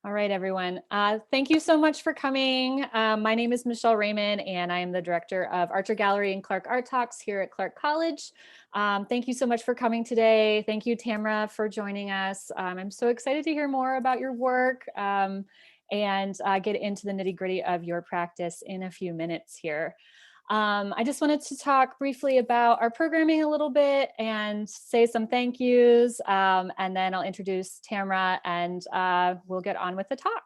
All right, everyone. Thank you so much for coming. My name is Michelle Raymond, and I am the director of Archer Gallery and Clark Art Talks here at Clark College. Thank you so much for coming today. Thank you, Tamra, for joining us. I'm so excited to hear more about your work and get into the nitty-gritty of your practice in a few minutes here. I just wanted to talk briefly about our programming a little bit and say some thank yous, and then I'll introduce Tamra and we'll get on with the talk.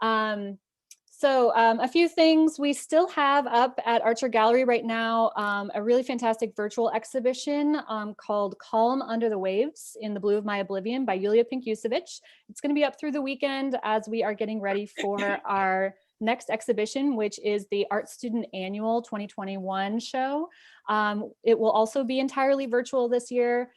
A few things we still have up at Archer Gallery right now, a really fantastic virtual exhibition called Calm Under the Waves in the Blue of My Oblivion by Yulia Pinkusevich. It's going to be up through the weekend as we are getting ready for our next exhibition, which is the Art Student Annual 2021 show. It will also be entirely virtual this year.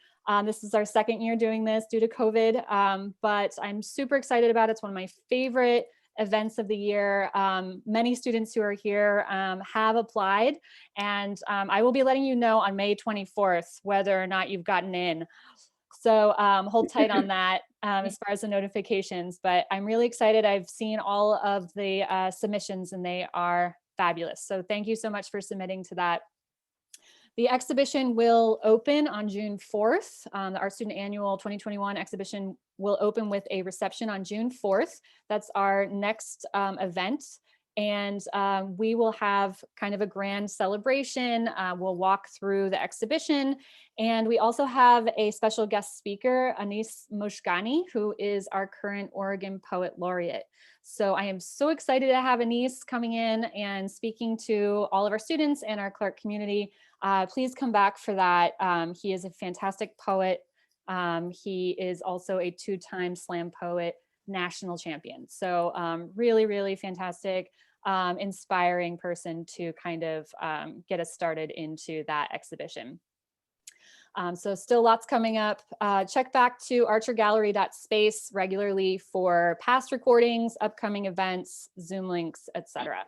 This is our second year doing this due to COVID, but I'm super excited about it. It's one of my favorite events of the year. Many students who are here have applied, and I will be letting you know on May 24th whether or not you've gotten in. So hold tight on that as far as the notifications, but I'm really excited. I've seen all of the submissions and they are fabulous. So thank you so much for submitting to that. The exhibition will open on June 4th. The Art Student Annual 2021 exhibition will open with a reception on June 4th. That's our next event. And we will have kind of a grand celebration. We'll walk through the exhibition. And we also have a special guest speaker, Anis Moshgani, who is our current Oregon Poet Laureate. So I am so excited to have Anis coming in and speaking to all of our students and our Clark community. Please come back for that. He is a fantastic poet. He is also a two-time slam poet national champion. So really, really fantastic, inspiring person to kind of get us started into that exhibition. So still lots coming up. Check back to archergallery.space regularly for past recordings, upcoming events, Zoom links, etc.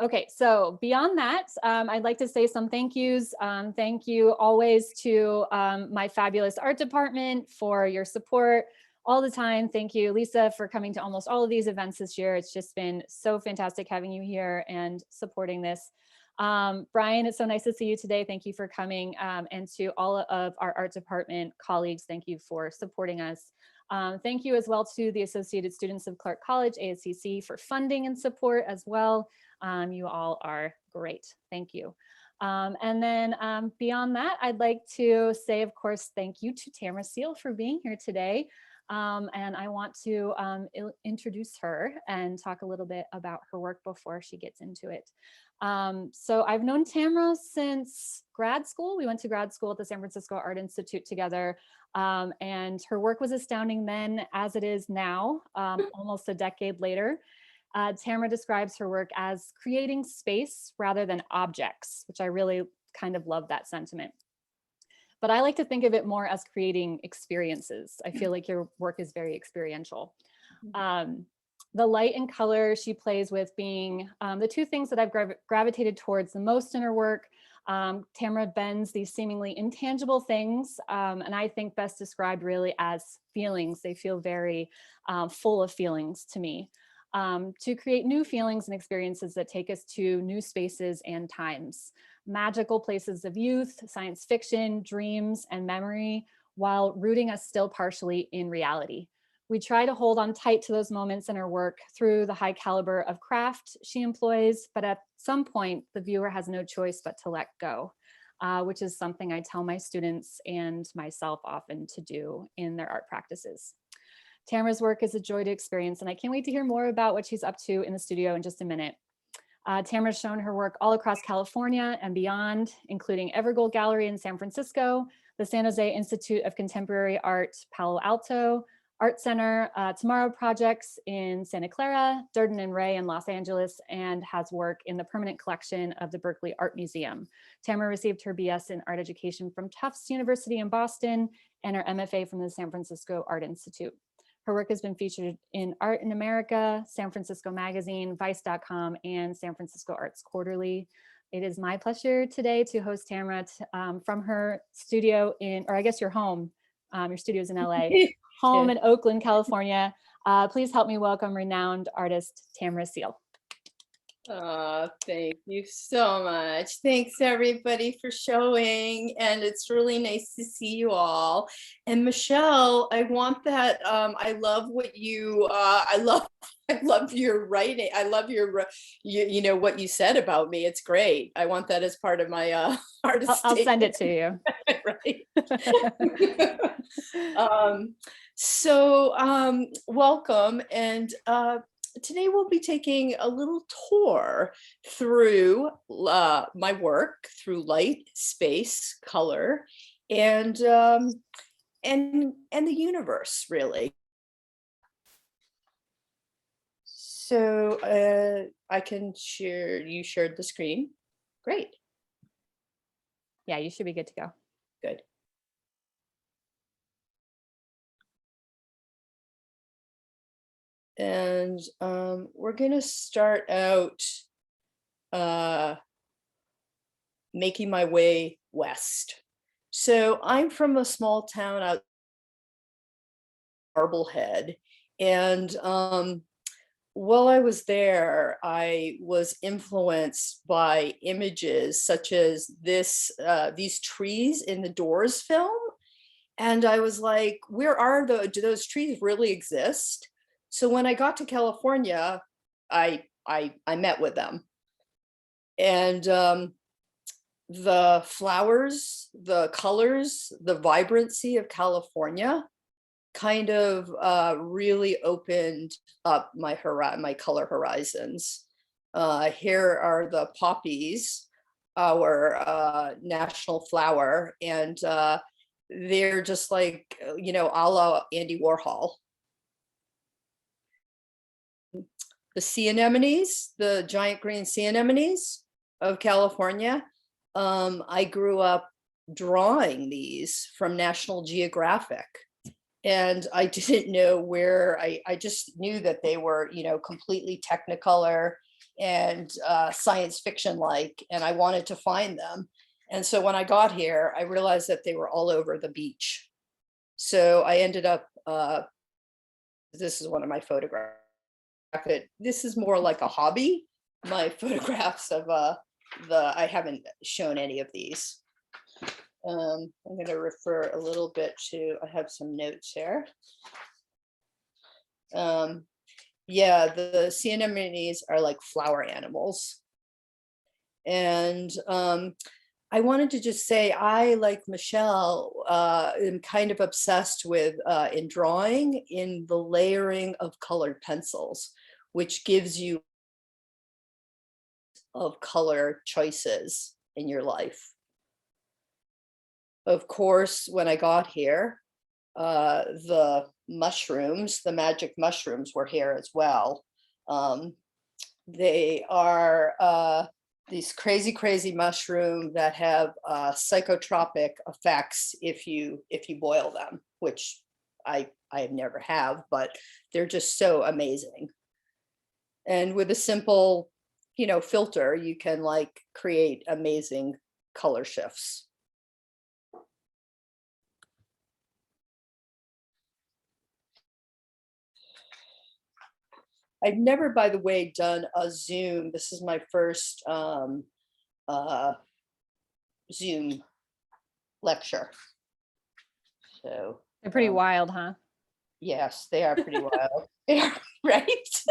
Okay, so beyond that, I'd like to say some thank yous. Thank you always to my fabulous art department for your support all the time. Thank you, Lisa, for coming to almost all of these events this year. It's just been so fantastic having you here and supporting this. Brian, it's so nice to see you today. Thank you for coming. And to all of our art department colleagues, thank you for supporting us. Thank you as well to the Associated Students of Clark College, ASCC, for funding and support as well. You all are great. Thank you. And then beyond that, I'd like to say, of course, thank you to Tamra Seal for being here today. And I want to introduce her and talk a little bit about her work before she gets into it. So I've known Tamra since grad school. We went to grad school at the San Francisco Art Institute together. And her work was astounding then as it is now, almost a decade later. Tamra describes her work as creating space rather than objects, which I really kind of love that sentiment. But I like to think of it more as creating experiences. I feel like your work is very experiential. The light and color she plays with being the two things that I've gravitated towards the most in her work. Tamra bends these seemingly intangible things, and I think best described really as feelings. They feel very full of feelings to me. To create new feelings and experiences that take us to new spaces and times, magical places of youth, science fiction, dreams, and memory, while rooting us still partially in reality. We try to hold on tight to those moments in her work through the high caliber of craft she employs, but at some point, the viewer has no choice but to let go, which is something I tell my students and myself often to do in their art practices. Tamra's work is a joy to experience, and I can't wait to hear more about what she's up to in the studio in just a minute. Tamra's shown her work all across California and beyond, including Evergold Gallery in San Francisco, the San Jose Institute of Contemporary Art, Palo Alto, Art Center, Tomorrow Projects in Santa Clara, Durden and Ray in Los Angeles, and has work in the permanent collection of the Berkeley Art Museum. Tamra received her BS in art education from Tufts University in Boston and her MFA from the San Francisco Art Institute. Her work has been featured in Art in America, San Francisco Magazine, Vice.com, and San Francisco Arts Quarterly. It is my pleasure today to host Tamra from her studio in, or I guess your home, your studio's in LA, home in Oakland, California. Please help me welcome renowned artist Tamra Seal. Thank you so much. Thanks everybody for showing, and it's really nice to see you all. And Michelle, I want that. I love what you. I love your writing. I love your. You know what you said about me. It's great. I want that as part of my artist. I'll send it to you. Right. Welcome, and today we'll be taking a little tour through my work, through light, space, color, and the universe, really. So I can share. You shared the screen. Great. Yeah, you should be good to go. Good. And we're going to start out making my way west. So I'm from a small town out Marblehead, and while I was there, I was influenced by images such as these trees in the Doors film. And I was like, do those trees really exist? So when I got to California, I met with them. And the flowers, the colors, the vibrancy of California kind of really opened up my color horizons. Here are the poppies, our national flower, and they're just like, a la Andy Warhol. The sea anemones, the giant green sea anemones of California. I grew up drawing these from National Geographic. And I didn't know where, I just knew that they were, completely technicolor and science fiction-like, and I wanted to find them. And so when I got here, I realized that they were all over the beach. So I ended up, this is one of my photographs. This is more like a hobby. My photographs of I haven't shown any of these. I'm going to refer a little bit to, I have some notes here. Yeah, the sea anemones are like flower animals. And I wanted to just say, I, like Michelle, am kind of obsessed with, in drawing, in the layering of colored pencils, which gives you of color choices in your life. Of course, when I got here, the mushrooms, the magic mushrooms were here as well. They are these crazy mushroom that have psychotropic effects if you boil them, which I never have, but they're just so amazing. And with a simple, filter, you can like create amazing color shifts. I've never, by the way, done a Zoom. This is my first Zoom lecture. So they're pretty wild, huh? Yes, they are pretty wild. They are, right?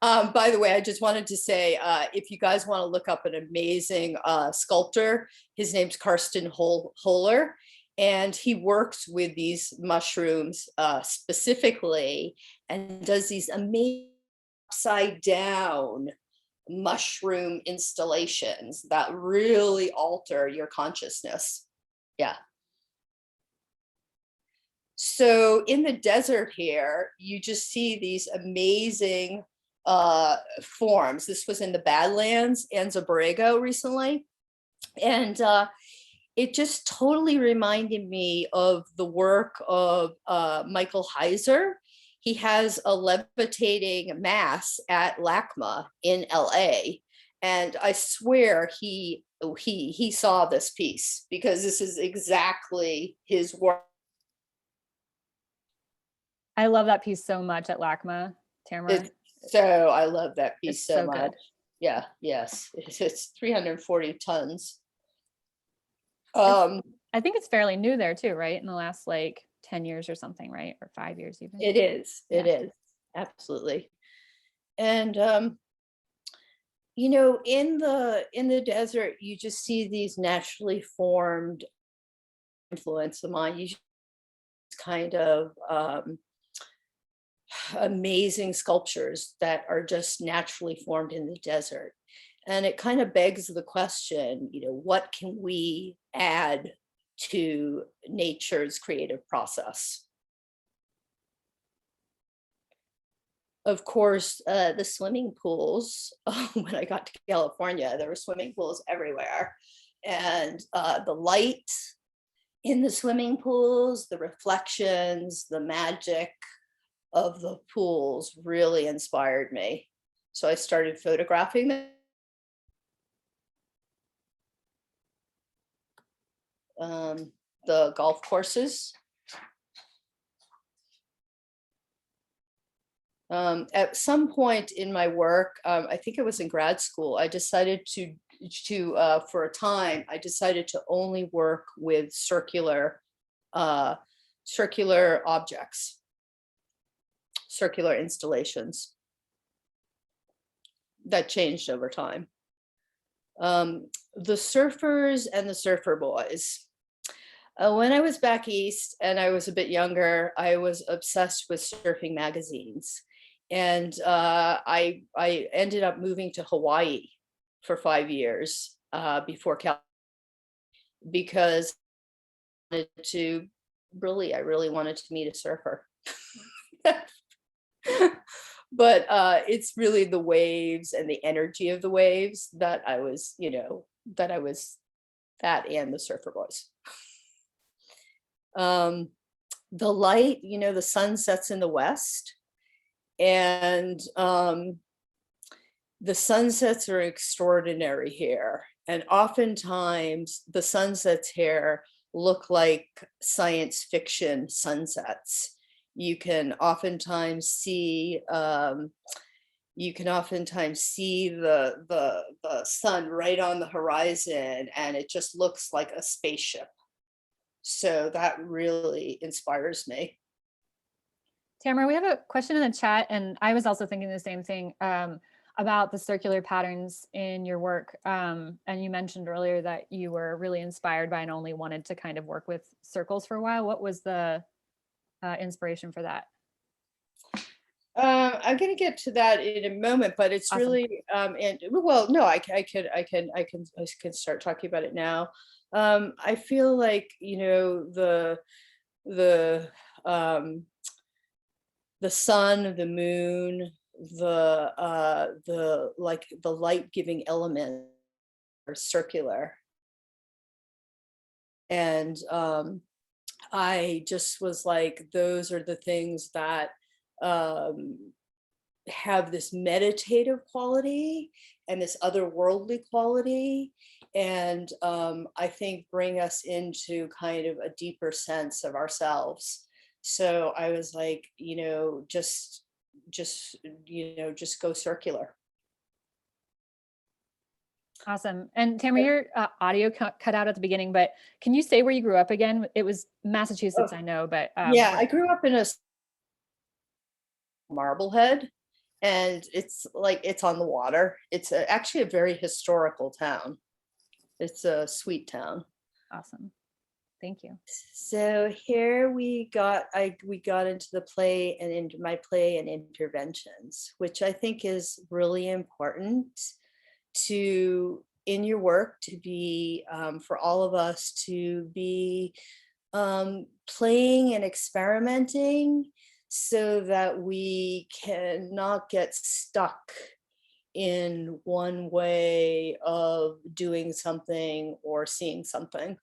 By the way, I just wanted to say, if you guys want to look up an amazing sculptor, his name's Karsten Holler, and he works with these mushrooms specifically and does these amazing upside down mushroom installations that really alter your consciousness. Yeah. So in the desert here, you just see these amazing forms. This was in the Badlands and Zaborrego recently. And it just totally reminded me of the work of Michael Heiser. He has a levitating mass at LACMA in LA. And I swear he saw this piece, because this is exactly his work. I love that piece so much at LACMA, Tamara. I love that piece It's so so much. good. Yeah, yes, it's 340 tons. It's, Um, I think it's fairly new there too, right? In the last like 10 years or something, right? Or 5 years even. it is, Yeah. absolutely. And you know, in the desert, you just see these naturally formed influence of mine. You just kind of amazing sculptures that are just naturally formed in the desert. And it kind of begs the question, you know, what can we add to nature's creative process? Of course, the swimming pools, when I got to California, there were swimming pools everywhere. And the light in the swimming pools, the reflections, the magic of the pools really inspired me. So I started photographing them. The golf courses. At some point in my work, I think it was in grad school, I decided for a time, I decided to only work with circular objects, circular installations. That changed over time. The surfers and the surfer boys. When I was back east and I was a bit younger, I was obsessed with surfing magazines. And I ended up moving to Hawaii for 5 years before Cal, because I really wanted to meet a surfer. But it's really the waves and the energy of the waves that I was, you know, that and the surfer boys. The light, you know, the sun sets in the west, and the sunsets are extraordinary here. And oftentimes the sunsets here look like science fiction sunsets. You can oftentimes see the sun right on the horizon, and it just looks like a spaceship. So that really inspires me. Tamara, we have a question in the chat, and I was also thinking the same thing about the circular patterns in your work. And you mentioned earlier that you were really inspired by and only wanted to kind of work with circles for a while. What was the inspiration for that? I'm going to get to that in a moment, but it's Awesome. really and well, no, I can start talking about it now. I feel like, you know, the sun, the moon, the light giving element are circular, and I just was like, those are the things that have this meditative quality and this otherworldly quality, and I think bring us into kind of a deeper sense of ourselves. So I was like, you know, just go circular. Awesome. And Tamara, your audio cut out at the beginning, but can you say where you grew up again? It was Massachusetts, I know, but Yeah, I grew up in a Marblehead, and it's on the water. It's actually a very historical town. It's a sweet town. Awesome. Thank you. So here we got into the play and into my play and interventions, which I think is really important to in your work, to be for all of us to be playing and experimenting, so that we cannot get stuck in one way of doing something or seeing something.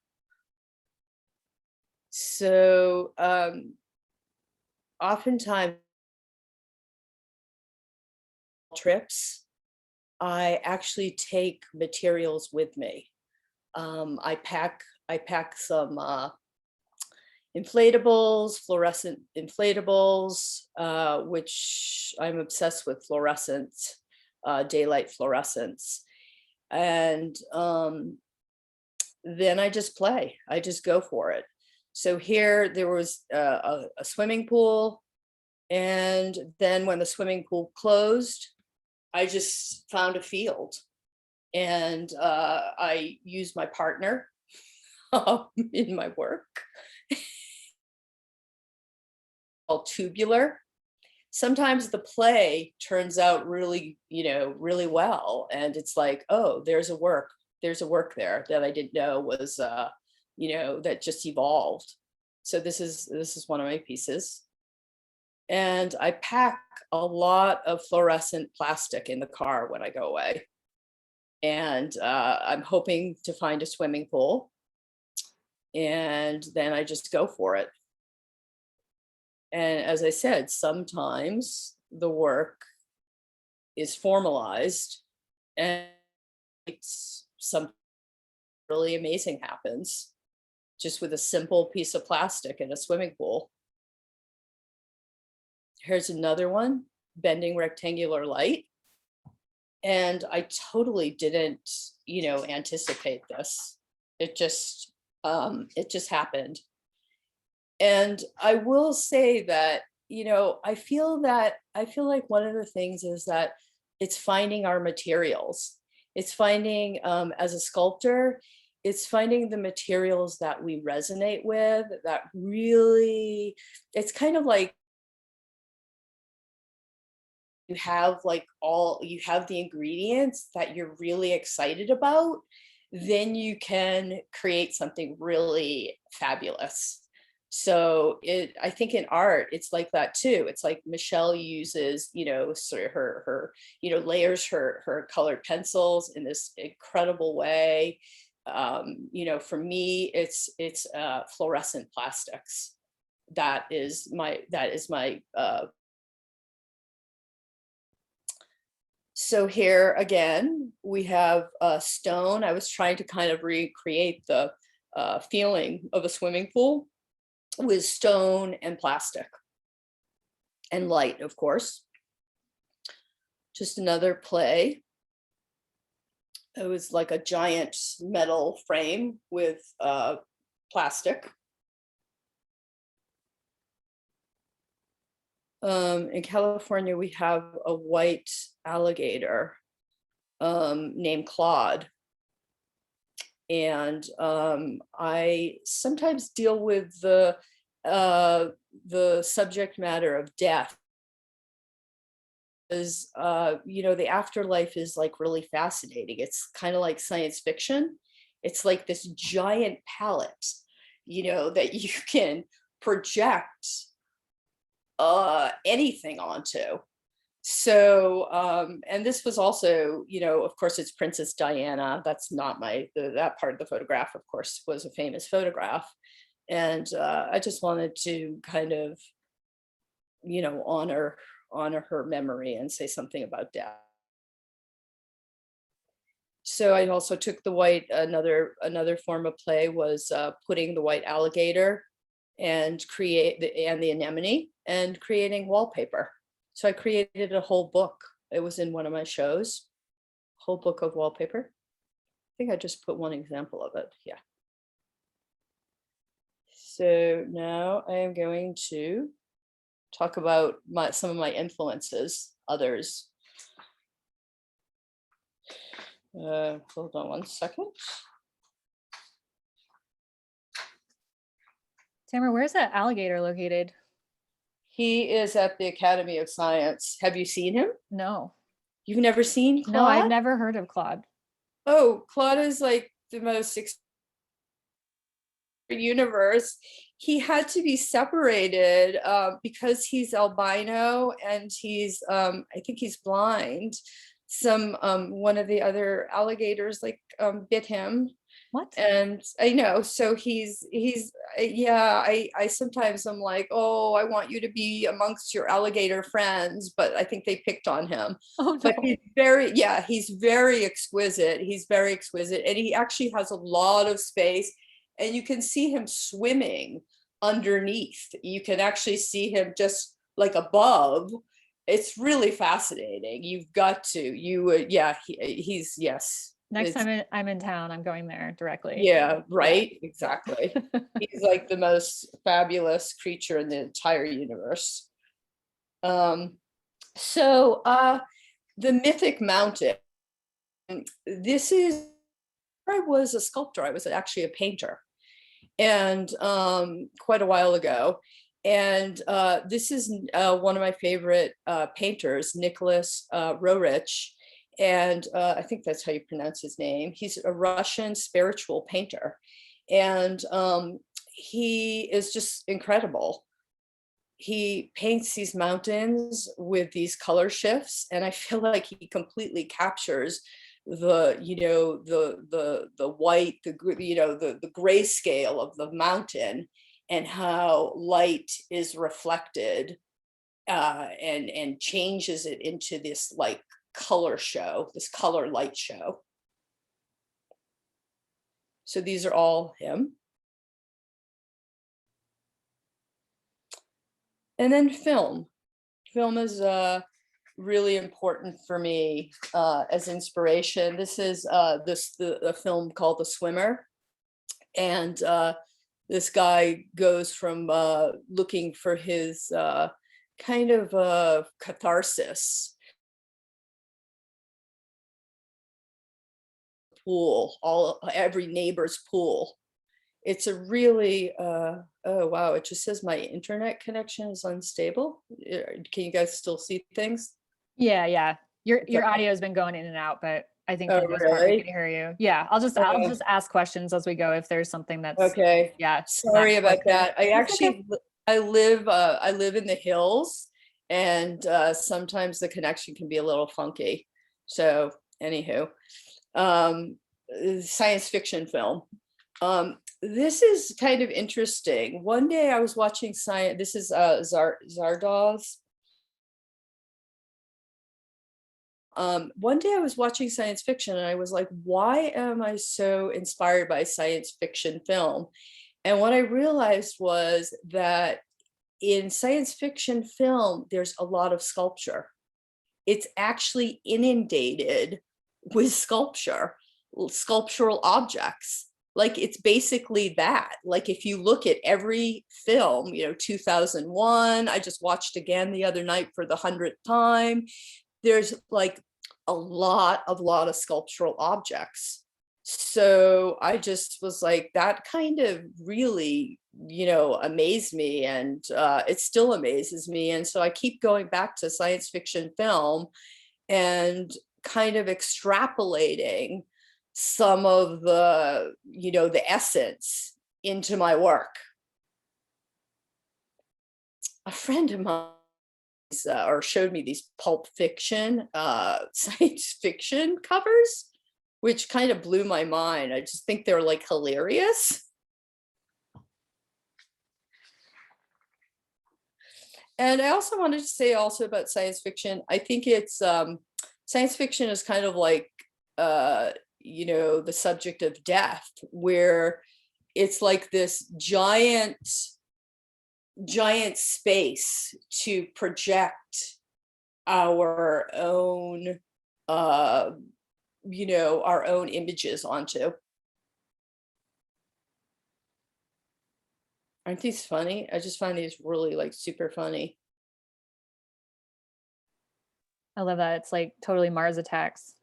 So oftentimes trips, I actually take materials with me. I pack some inflatables, fluorescent inflatables, which I'm obsessed with fluorescent, daylight fluorescence. And then I just play, I just go for it. So here there was a swimming pool. And then when the swimming pool closed, I just found a field. And I used my partner in my work. Called tubular. Sometimes the play turns out really, really well. And it's like, oh, there's a work there that I didn't know was, that just evolved. So this is one of my pieces. And I pack a lot of fluorescent plastic in the car when I go away. And I'm hoping to find a swimming pool. And then I just go for it. And as I said, sometimes the work is formalized and something really amazing happens just with a simple piece of plastic in a swimming pool. Here's another one, bending rectangular light. And I totally didn't, anticipate this. It just happened. And I will say that, I feel like one of the things is that it's finding our materials. It's finding, as a sculptor, it's finding the materials that we resonate with, that really, it's kind of like you have the ingredients that you're really excited about, then you can create something really fabulous. So I think in art, it's like that too. It's like Michelle uses, sort of her layers her colored pencils in this incredible way. For me, it's fluorescent plastics. That is my so here again, we have a stone. I was trying to kind of recreate the feeling of a swimming pool with stone and plastic and light, of course. Just another play. It was like a giant metal frame with plastic. In California, we have a white alligator named Claude. And I sometimes deal with the subject matter of death. Because, the afterlife is like really fascinating. It's kind of like science fiction. It's like this giant palette, that you can project anything onto. So, and this was also, of course, it's Princess Diana. That's not that part of the photograph, of course, was a famous photograph. And I just wanted to kind of, honor her memory and say something about death. So I also took the white, another form of play was putting the white alligator and the anemone and creating wallpaper. So I created a whole book. It was in one of my shows, whole book of wallpaper. I think I just put one example of it. Yeah. So now I am going to talk about some of my influences, others. Hold on one second. Tamra, where's that alligator located? He is at the Academy of Science. Have you seen him? No. You've never seen Claude? No, I've never heard of Claude. Oh, Claude is like the most universe. He had to be separated because he's albino and he's I think he's blind. One of the other alligators bit him. What? And I know, so he's yeah, I sometimes I'm like, oh, I want you to be amongst your alligator friends, but I think they picked on him. Oh, no. But he's very exquisite. He's very exquisite, and he actually has a lot of space, and you can see him swimming underneath. You can actually see him just like above. It's really fascinating. You've got to, yeah, he's, yes. Next time I'm in town, I'm going there directly. Yeah, right, exactly. He's like the most fabulous creature in the entire universe. So the Mythic Mountain, this is, I was a sculptor. I was actually a painter, and quite a while ago. And this is one of my favorite painters, Nicholas Roerich. And I think that's how you pronounce his name. He's a Russian spiritual painter. And he is just incredible. He paints these mountains with these color shifts, and I feel like he completely captures the, the white, the grayscale of the mountain, and how light is reflected and changes it into this like color show, this color light show. So these are all him. And then film. Film is really important for me as inspiration. This is a film called The Swimmer. And this guy goes from looking for his kind of catharsis pool, every neighbor's pool. It's a really, oh wow, it just says my internet connection is unstable. Can you guys still see things? Yeah. Your audio has been going in and out, but I think for Oh, the most part we really? can hear you. Yeah, I'll just ask questions as we go if there's something that's Okay. yeah. Sorry not quite about clear. that. I That's okay. actually, I live in the hills, and sometimes the connection can be a little funky. So anywho, science fiction film. This is kind of interesting. One day I was watching science. This is Zardoz. One day I was watching science fiction, and I was like, why am I so inspired by science fiction film? And what I realized was that in science fiction film, there's a lot of sculpture. It's actually inundated with sculptural objects. Like, it's basically that. Like, if you look at every film, 2001, I just watched again the other night for the 100th time. There's like a lot of sculptural objects. So I just was like, that kind of really, amazed me, and it still amazes me. And so I keep going back to science fiction film and kind of extrapolating some of the, the essence into my work. A friend of mine or showed me these Pulp Fiction science fiction covers, which kind of blew my mind. I just think they're like hilarious. And I also wanted to say also about science fiction, I think it's science fiction is kind of like the subject of death, where it's like this giant space to project our own our own images onto. Aren't these funny? I just find these really like super funny. I love that. It's like totally Mars Attacks.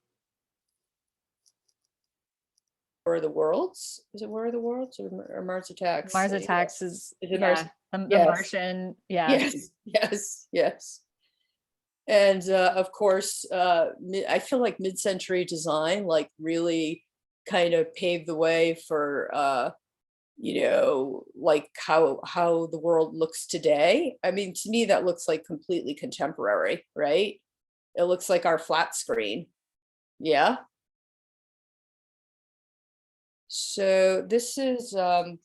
War of the Worlds? Is it War of the Worlds or Mars Attacks? Mars Attacks is it yeah, Mars? the Yes. Martian. Yeah. Yes. And of course, I feel like mid-century design like really kind of paved the way for like how the world looks today. I mean, to me, that looks like completely contemporary, right? It looks like our flat screen. Yeah. So this is I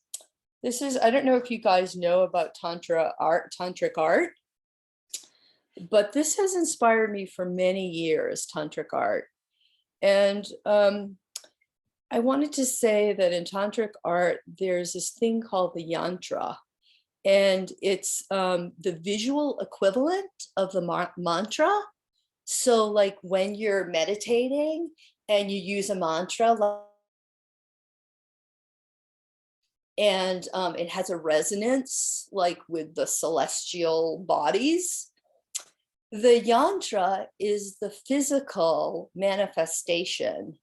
don't know if you guys know about tantric art, but this has inspired me for many years, tantric art. And I wanted to say that in tantric art, there's this thing called the yantra. and it's the visual equivalent of the mantra. So like when you're meditating and you use a mantra, and it has a resonance like with the celestial bodies. The yantra is the physical manifestation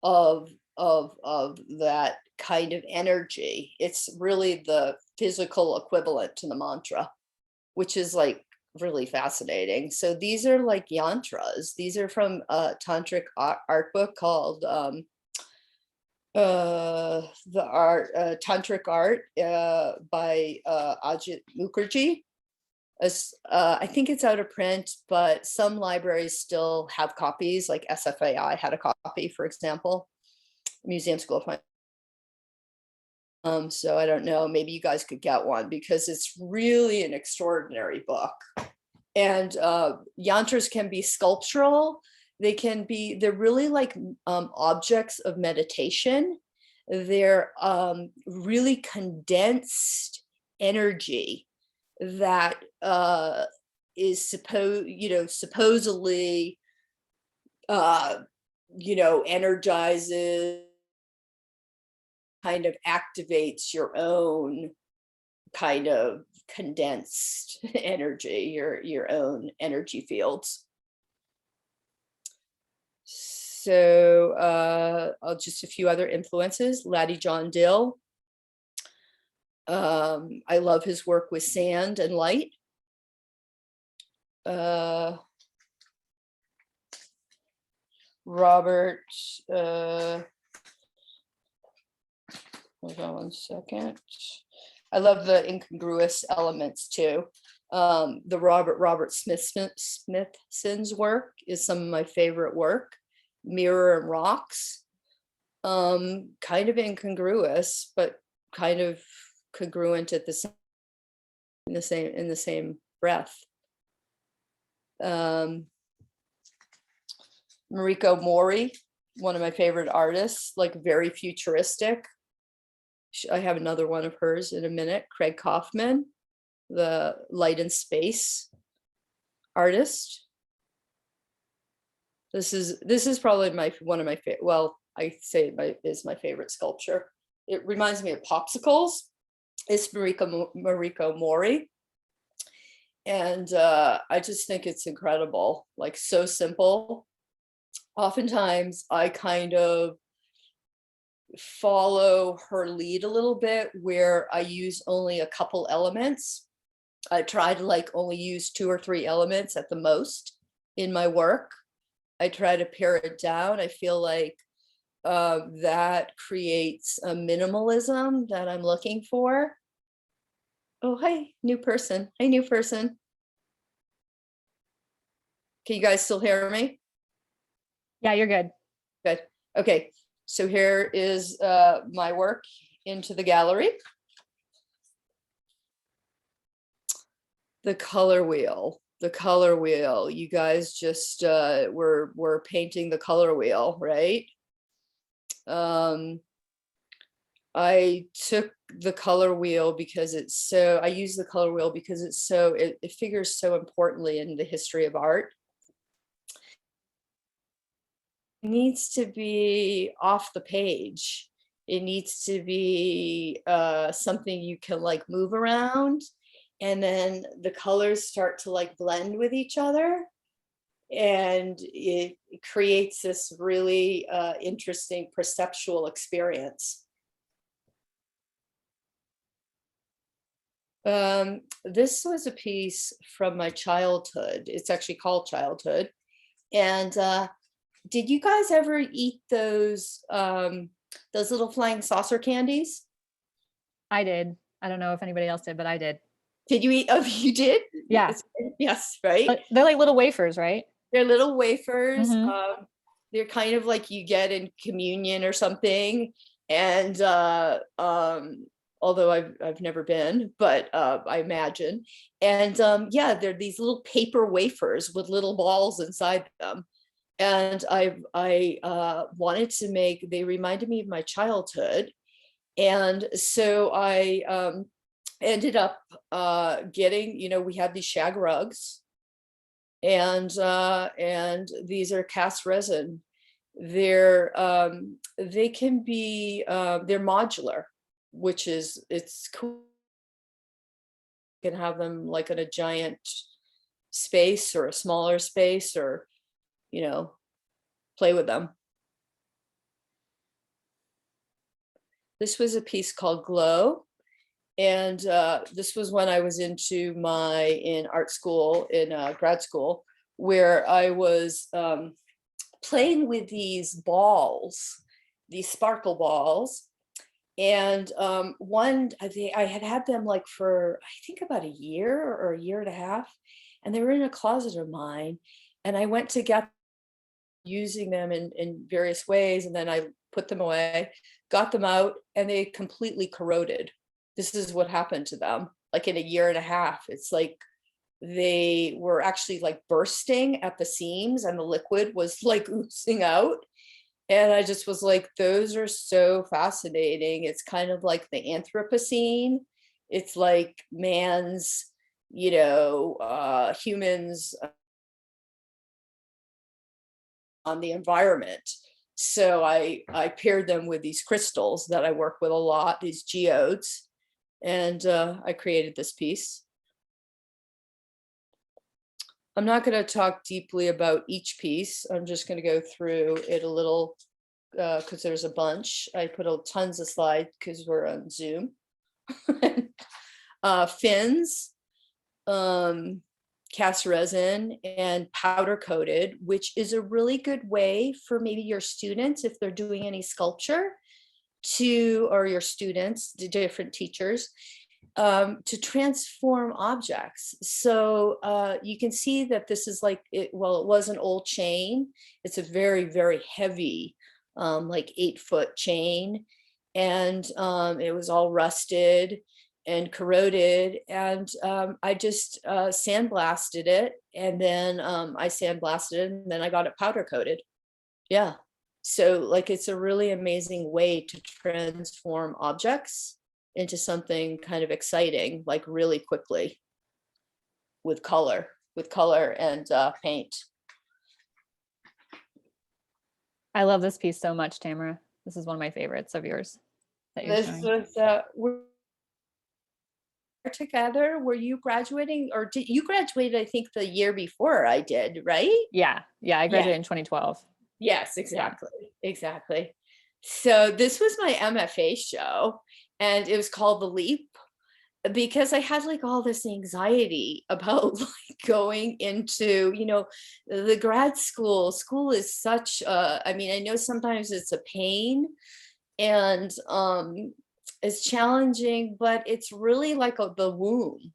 of that kind of energy. It's really the physical equivalent to the mantra, which is like really fascinating. So these are like yantras. These are from a tantric art book called the art tantric art by Ajit Mukherjee. I think it's out of print, but some libraries still have copies, like SFAI had a copy, for example, Museum School of Fine. So I don't know, maybe you guys could get one because it's really an extraordinary book. And yantras can be sculptural. They're really like objects of meditation. They're really condensed energy that is supposedly energizes, kind of activates your own kind of condensed energy, your own energy fields. So just a few other influences. Laddie John Dill. I love his work with sand and light. Robert, hold on one second. I love the incongruous elements too. The Robert Smithson's work is some of my favorite work. Mirror and Rocks, kind of incongruous, but kind of congruent at the same, in the same breath. Mariko Mori, one of my favorite artists, like very futuristic. I have another one of hers in a minute. Craig Kaufman, the light and space artist. This is probably one of my favorite. Well, I say it is my favorite sculpture. It reminds me of popsicles. It's Mariko Mori, and I just think it's incredible. Like so simple. Oftentimes, I kind of follow her lead a little bit, where I use only a couple elements. I try to like only use 2 or 3 elements at the most in my work. I try to pare it down. I feel like that creates a minimalism that I'm looking for. Oh, hi, new person. Hey, new person. Can you guys still hear me? Yeah, you're good. Good. Okay, so here is my work into the gallery. The color wheel. The color wheel. You guys just were painting the color wheel, right? I took the color wheel because it's so, I use the color wheel because it's so, it figures so importantly in the history of art. It needs to be off the page. It needs to be something you can like move around, and then the colors start to like blend with each other, and it creates this really interesting perceptual experience. This was a piece from my childhood. It's actually called Childhood. And did you guys ever eat those little flying saucer candies? I did. I don't know if anybody else did, but I did. Did you eat? Oh, you did? Yeah. Yes, right? They're like little wafers, right? They're little wafers. Mhm. They're kind of like you get in communion or something. And although I've never been, but I imagine. And yeah, they're these little paper wafers with little balls inside them. And I wanted to make, they reminded me of my childhood. And so I ended up getting, we had these shag rugs, and these are cast resin. They can be they're modular, which is, it's cool. You can have them like in a giant space or a smaller space, or play with them. This was a piece called Glow. And this was when I was in art school, in grad school, where I was playing with these balls, these sparkle balls. And I had them like for, I think, about a year or a year and a half. And they were in a closet of mine. And I went to get using them in various ways. And then I put them away, got them out, and they completely corroded. This is what happened to them, like in a year and a half. It's like they were actually like bursting at the seams, and the liquid was like oozing out. And I just was like, those are so fascinating. It's kind of like the Anthropocene. It's like man's, humans on the environment. So I paired them with these crystals that I work with a lot, these geodes. And I created this piece. I'm not going to talk deeply about each piece. I'm just going to go through it a little because there's a bunch. I put tons of slides because we're on Zoom. Fins, cast resin, and powder coated, which is a really good way for maybe your students, if they're doing any sculpture, or your students, the different teachers, to transform objects. So you can see that this is like, it was an old chain. It's a very, very heavy, like 8-foot chain. And it was all rusted and corroded. And I just sandblasted it. And then I sandblasted it, and then I got it powder coated. Yeah. So like, it's a really amazing way to transform objects into something kind of exciting, like really quickly, with color and paint. I love this piece so much, Tamra. This is one of my favorites of yours that you're This showing. was together. Were you graduating, or did you graduated, I think, the year before I did, right? Yeah, I graduated in 2012. Yes, exactly. Yeah. Exactly. So this was my MFA show, and it was called The Leap, because I had like all this anxiety about like going into, the grad school. School is such I mean, I know sometimes it's a pain, and it's challenging, but it's really like the womb.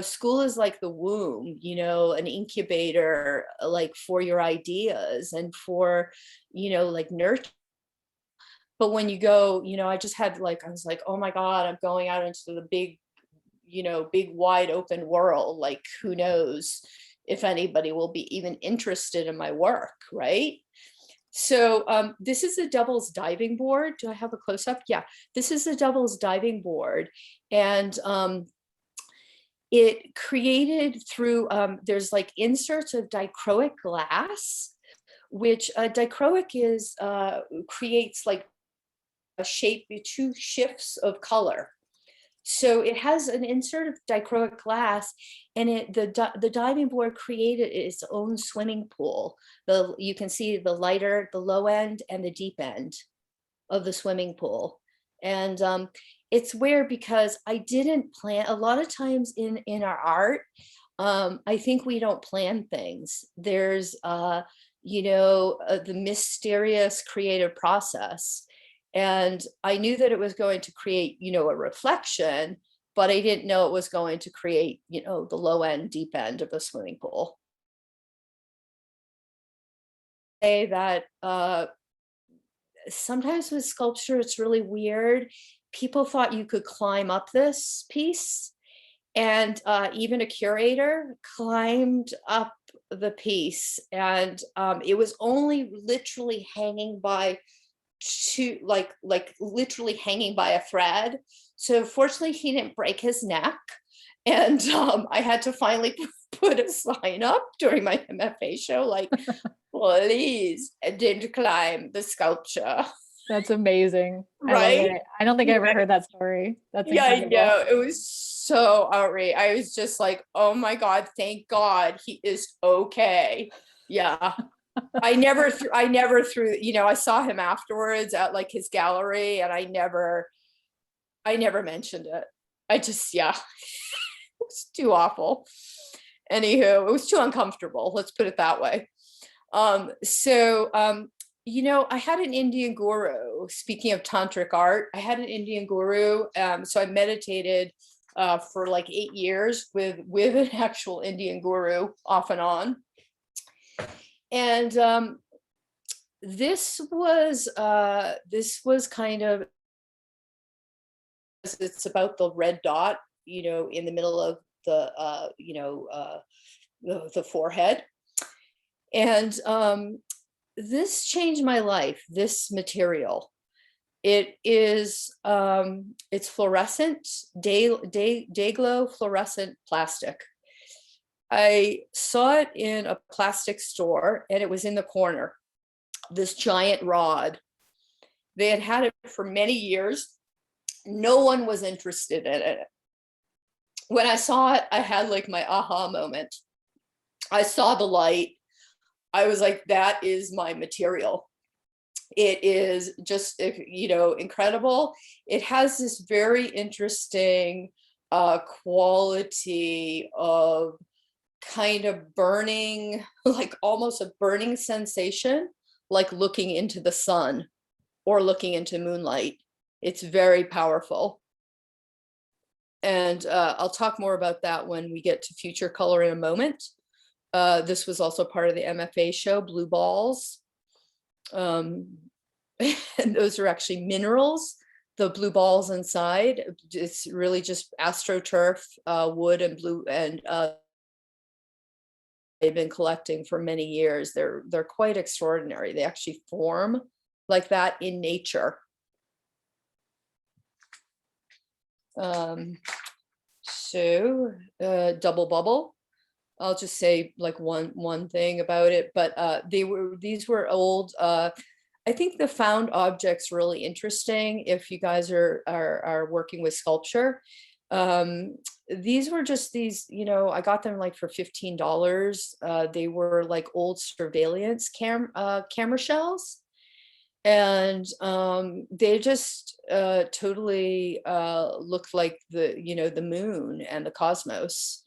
School is like the womb, an incubator, like for your ideas and for, like nurture. But when you go, I just had like, I was like, oh my God, I'm going out into the big, big wide open world. Like, who knows if anybody will be even interested in my work, right? So this is a doubles diving board. Do I have a close-up? Yeah, this is a doubles diving board. And it created through, there's like inserts of dichroic glass, which dichroic is, creates like a shape, 2 shifts of color. So it has an insert of dichroic glass, and the diving board created its own swimming pool. You can see the low end and the deep end of the swimming pool. And it's weird because I didn't plan. A lot of times in our art, I think we don't plan things. There's the mysterious creative process. And I knew that it was going to create, a reflection, but I didn't know it was going to create, the low end, deep end of the swimming pool. Say that sometimes with sculpture, it's really weird. People thought you could climb up this piece, and even a curator climbed up the piece, and it was only literally hanging by literally hanging by a thread. So fortunately, he didn't break his neck. And I had to finally put a sign up during my MFA show, like, please didn't climb the sculpture. That's amazing. I love Right? it. I don't think I ever heard that story. That's Yeah, I incredible. know. It was so outrageous. I was just like, oh my God, thank God he is okay. Yeah. I never threw, I saw him afterwards at like his gallery, and I never mentioned it. I just, yeah, it was too awful. Anywho, it was too uncomfortable. Let's put it that way. I had an Indian guru. Speaking of tantric art, I had an Indian guru. So I meditated for like 8 years with an actual Indian guru off and on. And this was kind of, it's about the red dot, in the middle of the forehead. And this changed my life, this material. It is, it's fluorescent, day glow fluorescent plastic. I saw it in a plastic store, and it was in the corner, this giant rod. They had it for many years. No one was interested in it. When I saw it, I had like my aha moment. I saw the light. I was like, that is my material. It is just, incredible. It has this very interesting quality of kind of burning, like almost a burning sensation, like looking into the sun or looking into moonlight. It's very powerful. And I'll talk more about that when we get to future color in a moment. This was also part of the MFA show, blue balls. And those are actually minerals, the blue balls inside. It's really just astroturf, wood and blue, and they've been collecting for many years. They're quite extraordinary. They actually form like that in nature. Double bubble. I'll just say like one thing about it, but these were old. I think the found objects really interesting if you guys are working with sculpture. These were just these, I got them like for $15. They were like old surveillance camera shells. And they just totally looked like the moon and the cosmos.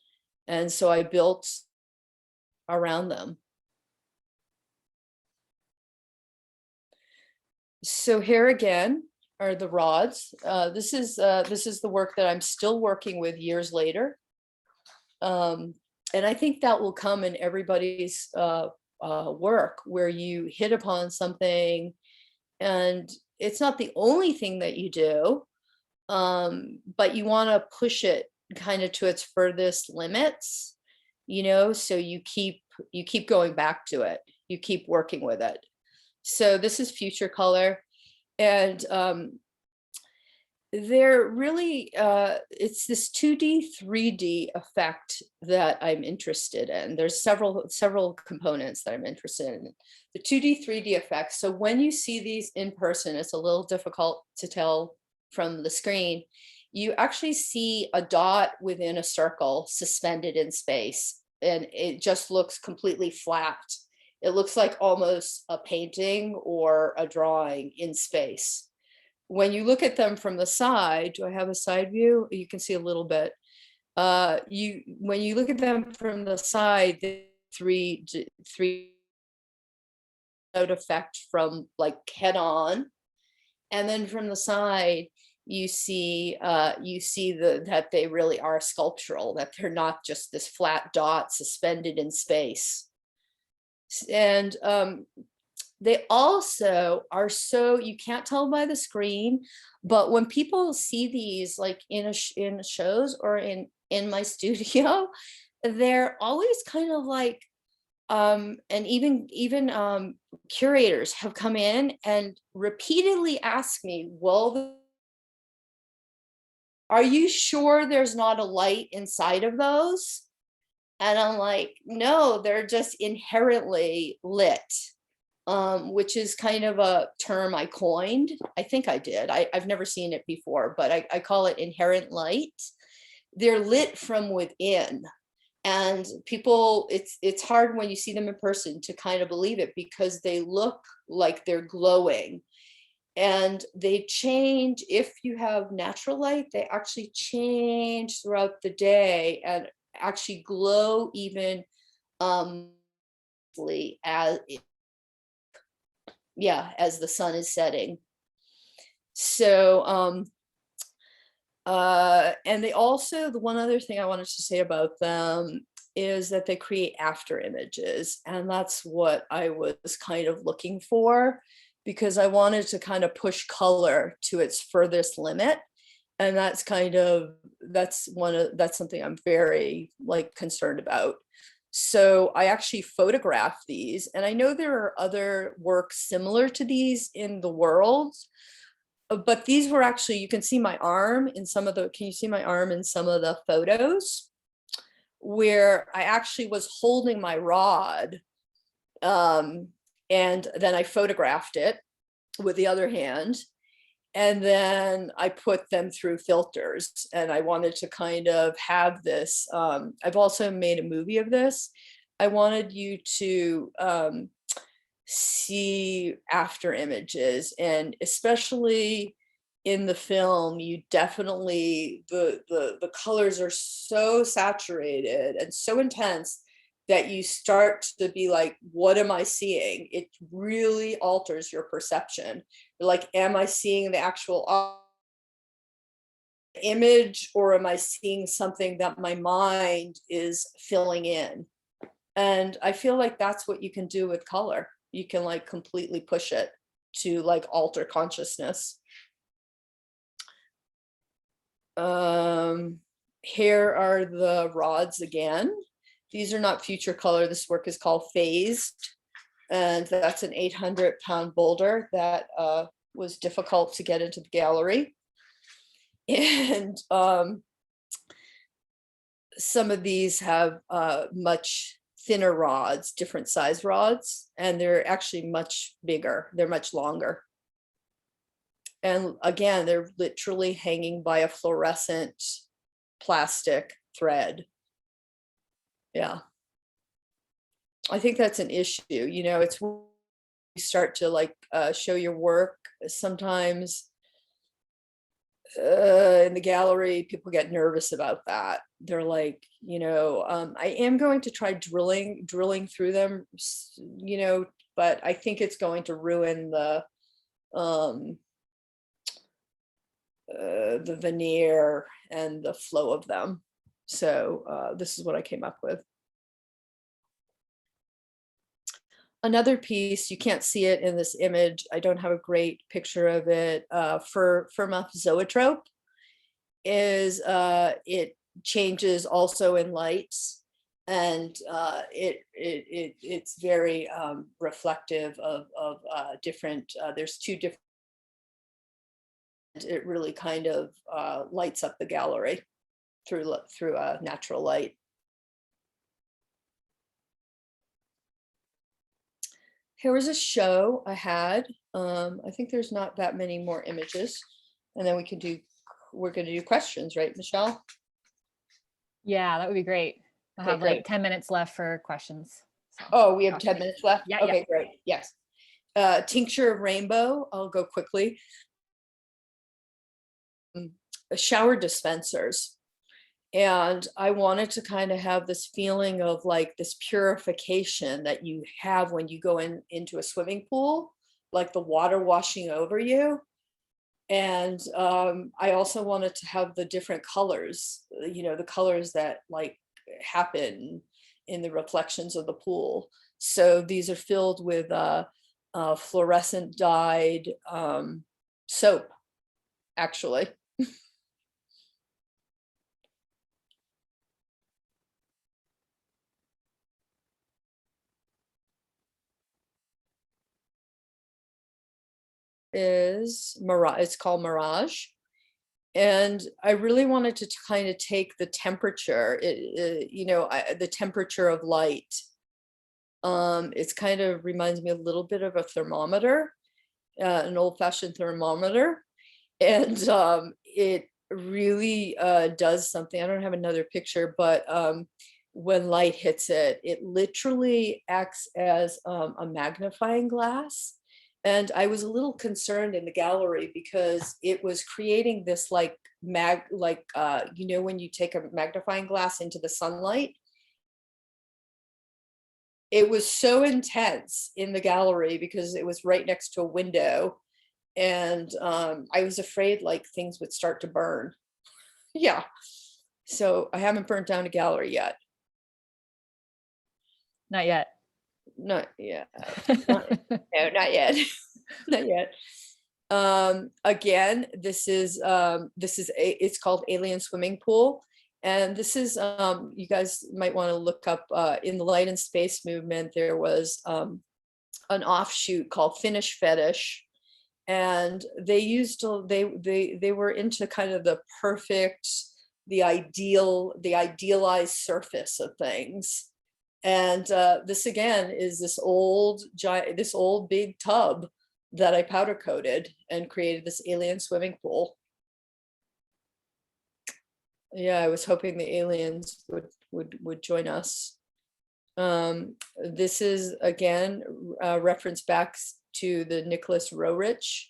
And so I built around them. So here again are the rods. This is the work that I'm still working with years later. And I think that will come in everybody's work, where you hit upon something, and it's not the only thing that you do, but you want to push it kind of to its furthest limits, so you keep going back to it, you keep working with it. So this is future color, and they're really it's this 2D 3D effect that I'm interested in. There's several components that I'm interested in. The 2D 3D effect. So when you see these in person, it's a little difficult to tell from the screen. You actually see a dot within a circle suspended in space, and it just looks completely flat. It looks like almost a painting or a drawing in space. When you look at them from the side, do I have a side view? You can see a little bit. When you look at them from the side, the three effect from like head on, and then from the side, you see that they really are sculptural, that they're not just this flat dot suspended in space. And they also are, so you can't tell by the screen, but when people see these like in shows or in my studio, they're always kind of like, and even curators have come in and repeatedly asked me, will are you sure there's not a light inside of those? And I'm like, no, they're just inherently lit, which is kind of a term I coined. I think I did. I've never seen it before, but I call it inherent light. They're lit from within. And people, it's hard when you see them in person to kind of believe it, because they look like they're glowing. And they change. If you have natural light, they actually change throughout the day and actually glow even as as the sun is setting. So and they also, the one other thing I wanted to say about them is that they create after images, and that's what I was kind of looking for, because I wanted to kind of push color to its furthest limit. And that's something I'm very concerned about. So I actually photographed these, and I know there are other works similar to these in the world, but these were actually, you can see my arm in some of the, can you see my arm in some of the photos, where I actually was holding my rod, and then I photographed it with the other hand, and then I put them through filters. And I wanted to kind of have this, I've also made a movie of this. I wanted you to see after images, and especially in the film, you definitely, the colors are so saturated and so intense that you start to be like, what am I seeing? It really alters your perception. Like, am I seeing the actual image, or am I seeing something that my mind is filling in? And I feel like that's what you can do with color. You can completely push it to alter consciousness. Here are the rods again. These are not future color. This work is called Phased, and that's an 800-pound boulder that was difficult to get into the gallery. And some of these have much thinner rods, different size rods, and they're actually much bigger. They're much longer. And again, they're literally hanging by a fluorescent plastic thread. Yeah. I think that's an issue. It's when you start to show your work, sometimes in the gallery, people get nervous about that. They're like, I am going to try drilling through them, but I think it's going to ruin the veneer and the flow of them. So this is what I came up with. Another piece, you can't see it in this image, I don't have a great picture of it, for Fermat zoetrope is it changes also in lights, and it's very reflective of different, there's two different, it really kind of lights up the gallery through natural light. Here was a show I had. I think there's not that many more images, and then we're going to do questions, right, Michelle? Yeah, that would be great. I have great. 10 minutes left for questions. So. Oh, we have 10 minutes left? Yeah. Okay, great. Yes. Tincture of Rainbow, I'll go quickly. Shower dispensers. And I wanted to kind of have this feeling of this purification that you have when you go into a swimming pool, like the water washing over you. And I also wanted to have the different colors, the colors that happen in the reflections of the pool. So these are filled with fluorescent dyed soap, actually. Is Mirage, it's called Mirage. And I really wanted to kind of take the temperature, the temperature of light. It's kind of reminds me a little bit of a thermometer, an old-fashioned thermometer. And it really does something. I don't have another picture, but when light hits it, it literally acts as a magnifying glass. And I was a little concerned in the gallery because it was creating this like when you take a magnifying glass into the sunlight. It was so intense in the gallery because it was right next to a window. And I was afraid like things would start to burn. Yeah. So I haven't burnt down a gallery yet. Not yet. Not yet. No, not yet. Not yet. Again, this is it's called Alien Swimming Pool. And this is, you guys might want to look up in the light and space movement, there was an offshoot called Finnish Fetish. And they were into kind of the perfect, the idealized surface of things. And this again is this old big tub that I powder coated and created this alien swimming pool. Yeah, I was hoping the aliens would join us. This is again reference back to the Nicholas Roerich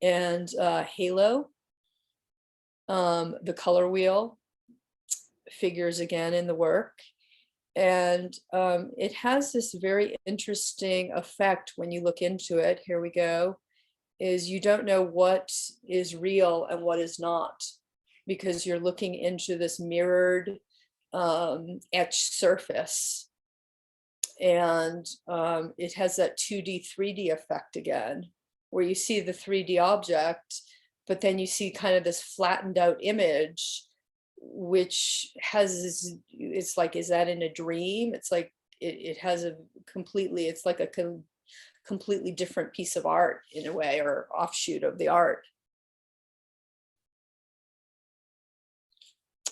and Halo. The color wheel figures again in the work. And it has this very interesting effect when you look into it. Here we go. Is you don't know what is real and what is not, because you're looking into this mirrored etched surface. And it has that 2D, 3D effect again, where you see the 3D object, but then you see kind of this flattened out image, which has this, it's like, is that in a dream? It's like, it has a completely, it's like a completely different piece of art in a way, or offshoot of the art.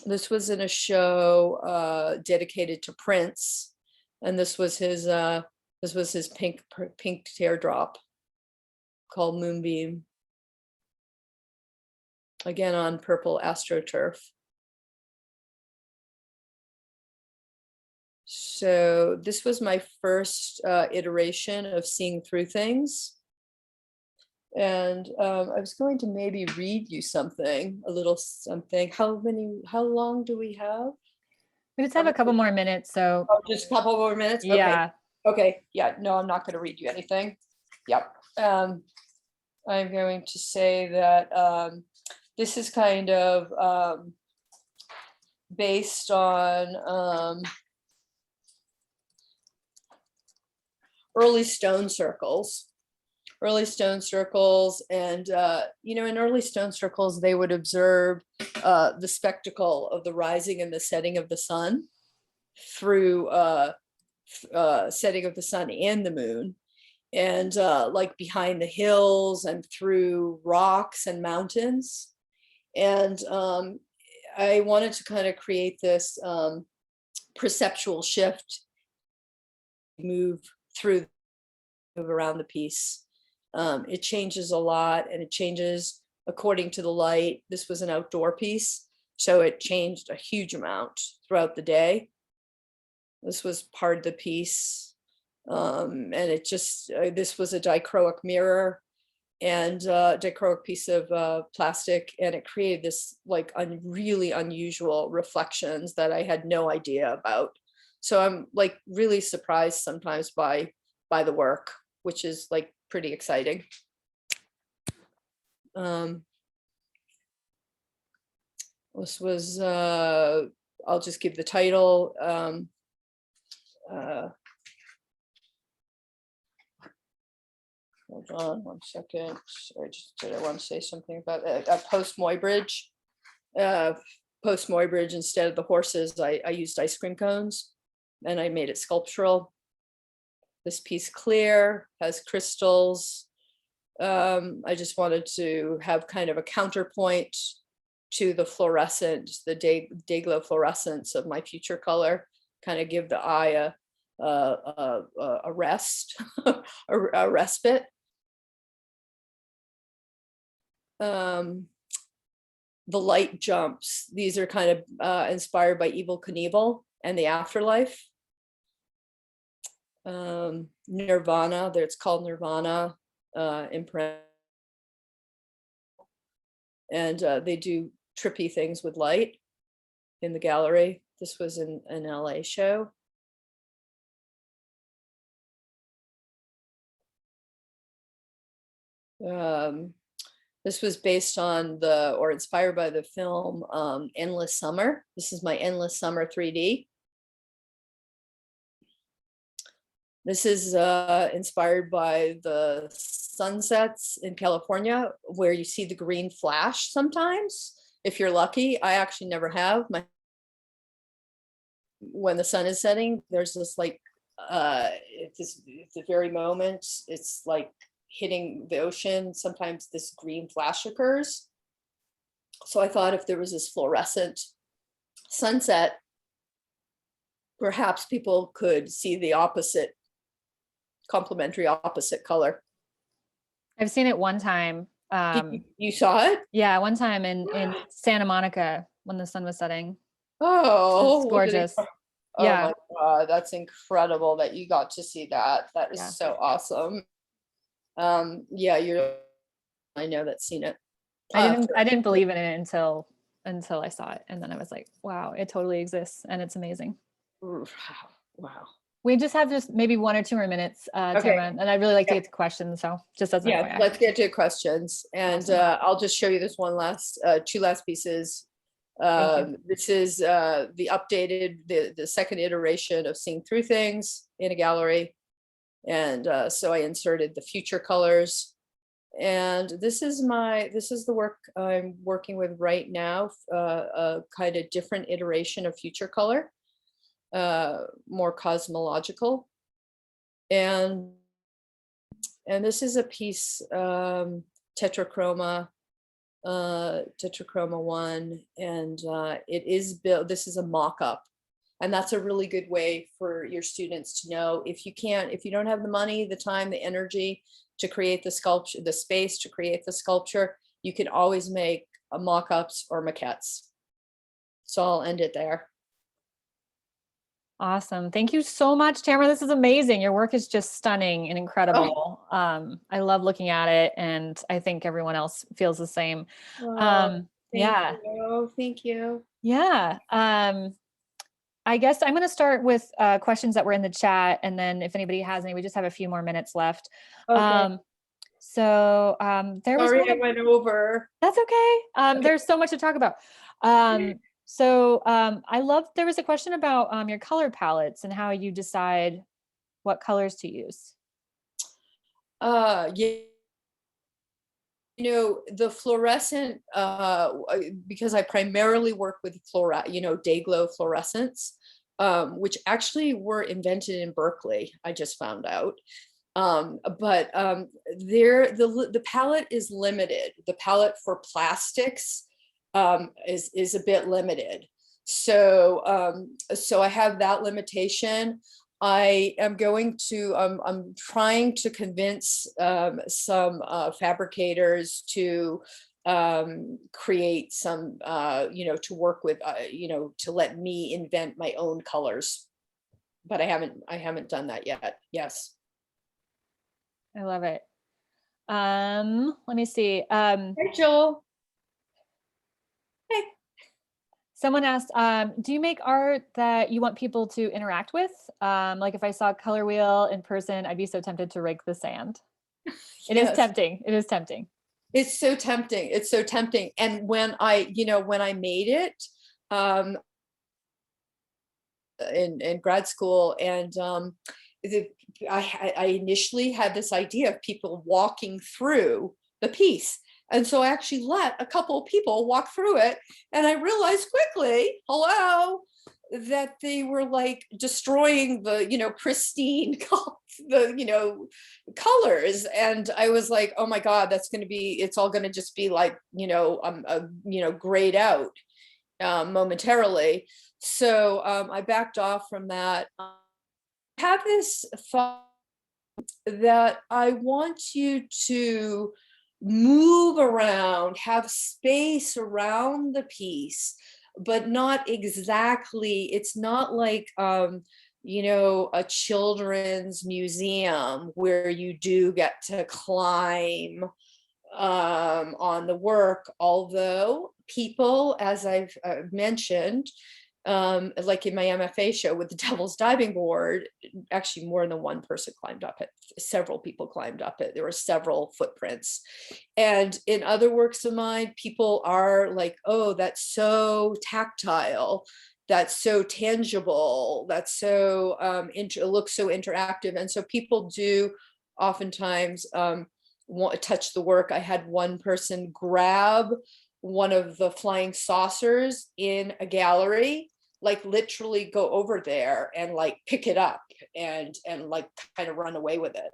This was in a show dedicated to Prince. And this was his pink teardrop called Moonbeam. Again on purple astroturf. So this was my first iteration of seeing through things. And I was going to maybe read you something, a little something. How long do we have? We just have a couple more minutes, so. Oh, just a couple more minutes? Yeah. Okay, yeah, no, I'm not going to read you anything. Yep. I'm going to say that this is kind of based on early stone circles. And in early stone circles, they would observe the spectacle of the rising and the setting of the sun through setting of the sun and the moon, and like behind the hills and through rocks and mountains. And I wanted to kind of create this perceptual shift, move around the piece. It changes a lot, and it changes according to the light. This was an outdoor piece, so it changed a huge amount throughout the day. This was part of the piece. And it just, this was a dichroic mirror and dichroic piece of plastic, and it created this like really unusual reflections that I had no idea about. So I'm like really surprised sometimes by the work, which is like pretty exciting. This was, I'll just give the title. Hold on 1 second. Sorry, did I want to say something about a post Muybridge? Post Muybridge, instead of the horses, I used ice cream cones, and I made it sculptural. This piece clear, has crystals. I just wanted to have kind of a counterpoint to the fluorescent, the day glow fluorescence of my future color, kind of give the eye a rest, a respite. The light jumps. These are kind of inspired by Evel Knievel and the afterlife. Nirvana, it's called Nirvana in print. And they do trippy things with light in the gallery. This was an LA show. This was based on or inspired by the film Endless Summer. This is my Endless Summer 3D. This is inspired by the sunsets in California, where you see the green flash sometimes. If you're lucky, I actually never have. When the sun is setting, there's this like, at the very moment, it's like hitting the ocean, sometimes this green flash occurs. So I thought if there was this fluorescent sunset, perhaps people could see the opposite, complementary opposite color. I've seen it one time. You saw it? Yeah, one time in Santa Monica when the sun was setting. Oh, it's gorgeous. Oh yeah. My God, that's incredible that you got to see that. That is so awesome. Yeah, I know that's seen it. I didn't believe in it until I saw it, and then I was like, wow, it totally exists and it's amazing. Wow. We just have maybe 1 or 2 more minutes, Tamra, and I'd really like to get to questions. So just as an FYI. Let's get to questions, and I'll just show you this two last pieces. This is the updated, the second iteration of Seeing Through Things in a gallery. And so I inserted the future colors. And this is the work I'm working with right now, a kind of different iteration of future color, more cosmological. And this is a piece, tetrachroma 1, and it is built. This is a mock-up, and that's a really good way for your students to know if you don't have the money, the time, the energy to create the sculpture, the space to create the sculpture, you can always make mock-ups or maquettes. So I'll end it there. Awesome. Thank you so much, Tamra. This is amazing. Your work is just stunning and incredible. I love looking at it, and I think everyone else feels the same. Thank you. Yeah. I guess I'm going to start with questions that were in the chat, and then if anybody has any, we just have a few more minutes left. Okay. There was Sorry, I went over. That's okay. There's so much to talk about. I love, there was a question about your color palettes and how you decide what colors to use. Yeah. You know, the fluorescent, because I primarily work with day glow fluorescents, which actually were invented in Berkeley, I just found out. The palette is limited. The palette for plastics is a bit limited. So I have that limitation. I am I'm trying to convince some fabricators to create some, to work with, to let me invent my own colors, but I haven't done that yet. Yes. I love it. Let me see. Hey, Joel. Hey. Someone asked, do you make art that you want people to interact with? Like if I saw Color Wheel in person, I'd be so tempted to rake the sand. It is tempting. It is tempting. It's so tempting. It's so tempting. And when I made it in grad school, and I initially had this idea of people walking through the piece. And so I actually let a couple of people walk through it, and I realized quickly, hello, that they were like destroying the, pristine, the colors. And I was like, oh my God, it's all going to just be like, grayed out momentarily. So I backed off from that. I have this thought that I want you to move around, have space around the piece, but not exactly, it's not like, a children's museum where you do get to climb on the work, although people, as I've mentioned, like in my MFA show with the Devil's Diving Board, actually more than one person climbed up it. Several people climbed up it. There were several footprints. And in other works of mine, people are like, oh, that's so tactile. That's so tangible. That's so, it looks so interactive. And so people do oftentimes want to touch the work. I had one person grab one of the flying saucers in a gallery, like literally go over there and like pick it up and like kind of run away with it.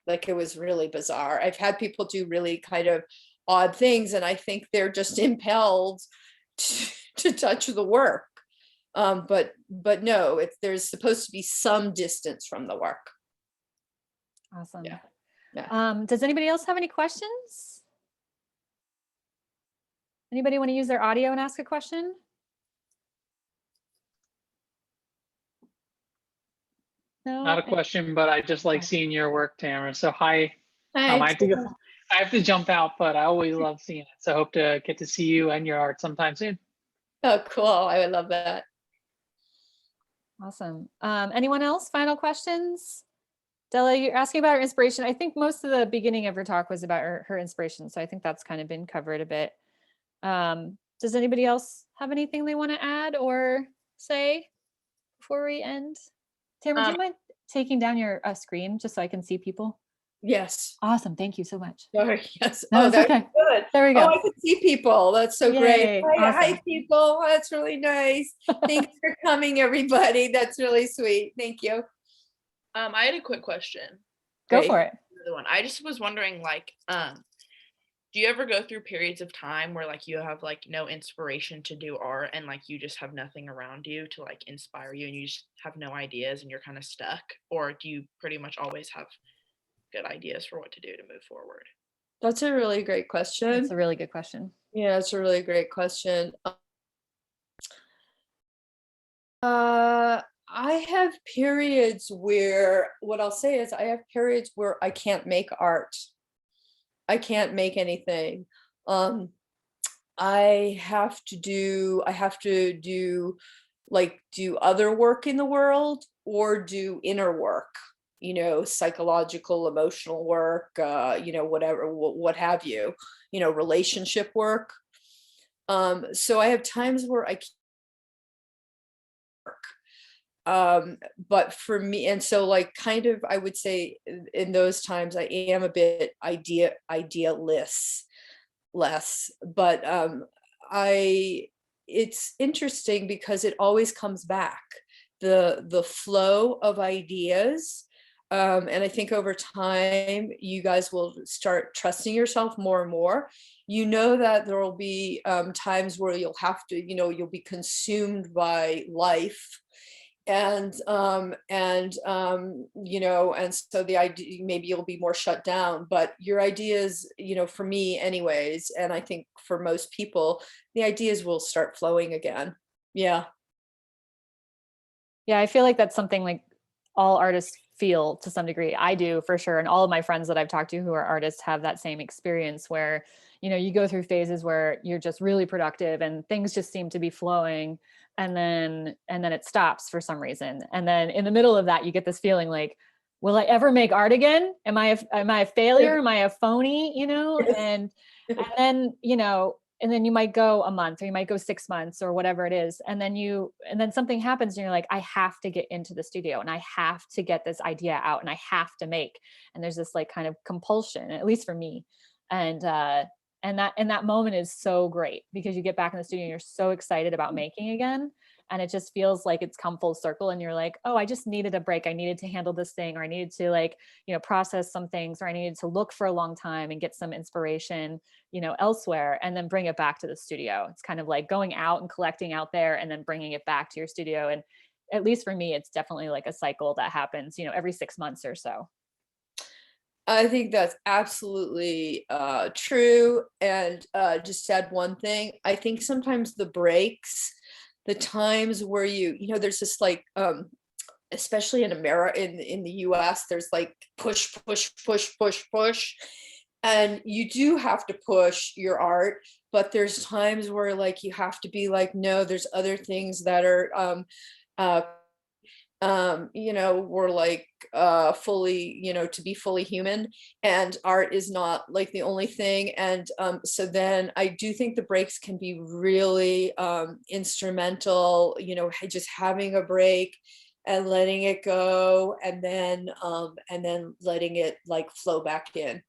Like it was really bizarre. I've had people do really kind of odd things, and I think they're just impelled to touch the work. But no, there's supposed to be some distance from the work. Awesome. Yeah. Does anybody else have any questions? Anybody want to use their audio and ask a question? No? Not a question, but I just like seeing your work, Tamra. So hi. I Thanks. have to jump out, but I always love seeing it. So I hope to get to see you and your art sometime soon. Oh, cool. I would love that. Awesome. Anyone else? Final questions? Della, you're asking about her inspiration. I think most of the beginning of her talk was about her inspiration. So I think that's kind of been covered a bit. Does anybody else have anything they want to add or say before we end? Tamra, do you mind taking down your screen just so I can see people? Yes. Awesome. Thank you so much. Sorry. Yes. No, Oh, that's okay. good. There we go. Oh, I can see people. That's so great. Yay. Hi, Awesome. hi, people. That's really nice. Thanks for coming, everybody. That's really sweet. Thank you. I had a quick question. Go Great. for it. Another one. I just was wondering, like, do you ever go through periods of time where like you have like no inspiration to do art and like you just have nothing around you to like inspire you and you just have no ideas and you're kind of stuck? Or do you pretty much always have good ideas for what to do to move forward? That's a really great question. That's a really good question. Yeah, it's a really great question. I have periods where, what I'll say is I have periods where I can't make art. I can't make anything. I have to do other work in the world or do inner work, psychological, emotional work, whatever, what have you, relationship work. So I have times where I can't work. But for me, and so like kind of, I would say in those times I am a bit idealist less, but it's interesting because it always comes back, the flow of ideas. And I think over time, you guys will start trusting yourself more and more. That there will be times where you'll have to, you'll be consumed by life. And so the idea, maybe you'll be more shut down, but your ideas, for me anyways, and I think for most people, the ideas will start flowing again. Yeah. Yeah, I feel like that's something like all artists feel to some degree. I do for sure. And all of my friends that I've talked to who are artists have that same experience where, you go through phases where you're just really productive and things just seem to be flowing. And then it stops for some reason. And then in the middle of that, you get this feeling like, will I ever make art again? Am I a failure? Am I a phony? And then, and then you might go a month or you might go 6 months or whatever it is. And then something happens and you're like, I have to get into the studio and I have to get this idea out and I have to make, and there's this like kind of compulsion, at least for me. And that moment is so great because you get back in the studio and you're so excited about making again. And it just feels like it's come full circle and you're like, oh, I just needed a break. I needed to handle this thing, or I needed to like, process some things, or I needed to look for a long time and get some inspiration, elsewhere, and then bring it back to the studio. It's kind of like going out and collecting out there and then bringing it back to your studio. And at least for me, it's definitely like a cycle that happens, every 6 months or so. I think that's absolutely true. And just to add one thing, I think sometimes the breaks, the times where there's this like, especially in America, in the US, there's like push, push, push, push, push. And you do have to push your art, but there's times where like you have to be like, no, there's other things that are we're like fully, to be fully human, and art is not like the only thing. And so then I do think the breaks can be really instrumental, just having a break and letting it go, and then letting it like flow back in.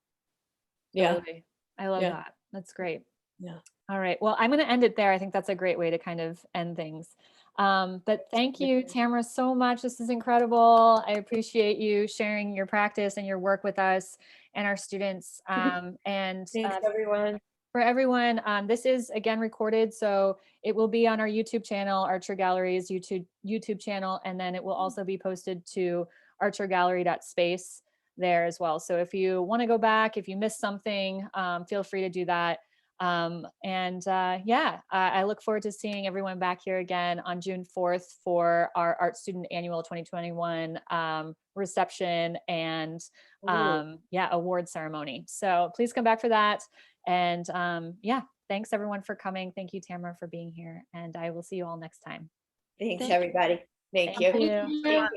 Yeah. Totally. I love Yeah. that. That's great. Yeah. All right. Well, I'm going to end it there. I think that's a great way to kind of end things. But thank you, Tamra, so much. This is incredible. I appreciate you sharing your practice and your work with us and our students. And Thanks, everyone. for everyone, this is again recorded, so it will be on our YouTube channel, Archer Gallery's YouTube channel, and then it will also be posted to archergallery.space there as well. So if you want to go back, if you missed something, feel free to do that. I look forward to seeing everyone back here again on June 4th for our Art Student Annual 2021 reception and award ceremony. So please come back for that. And thanks everyone for coming. Thank you, Tamra, for being here. And I will see you all next time. Thanks, everybody. Thank you. Thank you. Yeah.